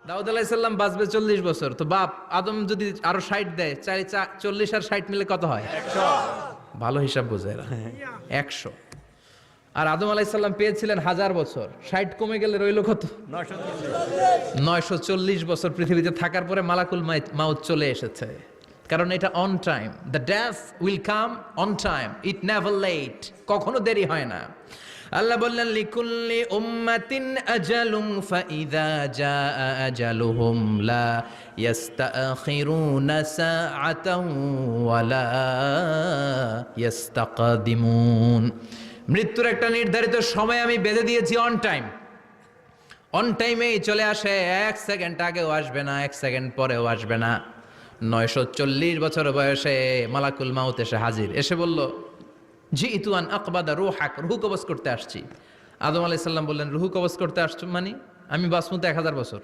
দাউদ আলাইহিস সালাম বাঁচবে 40 বছর, তো বাপ আদম যদি আরো 60 দেয়, 40 আর 60 মিলে কত হয়? 100। ভালো হিসাব বোঝে এরা। 100। আর আদম আলাইহিস সালাম পেয়েছিলেন 1000 বছর, 60 কমে গেলে রইল কত? 940 বছর পৃথিবীতে থাকার পরে মালাকুল মাউত চলে এসেছে, কারণ এটা on time. The death will come on time, it never late, কখনো দেরি হয় না। আল্লাহ বললেন লিকুল্লি উম্মাতিন আজালুন ফাইযা জাআ আজালুহুম লা ইস্তাখিরুনা সাআতান ওয়ালা ইস্তাকদিমুন। মৃত্যুর একটা নির্ধারিত সময় আমি বেঁধে দিয়েছি, অন টাইম। অন টাইমেই চলে আসে, 1 সেকেন্ড আগেও আসবে না, 1 সেকেন্ড পরেও আসবে না। 940 বছর বয়সে মালাকুল মাউত এসে হাজির, এসে বলল জিইতু আন আকবাদা রূহাক, রূহ কবজ করতে আসছি। আদম আলাইহিস সালাম বললেন রূহ কবজ করতে আসছো মানে? আমি বাঁচবো তো 1000 বছর।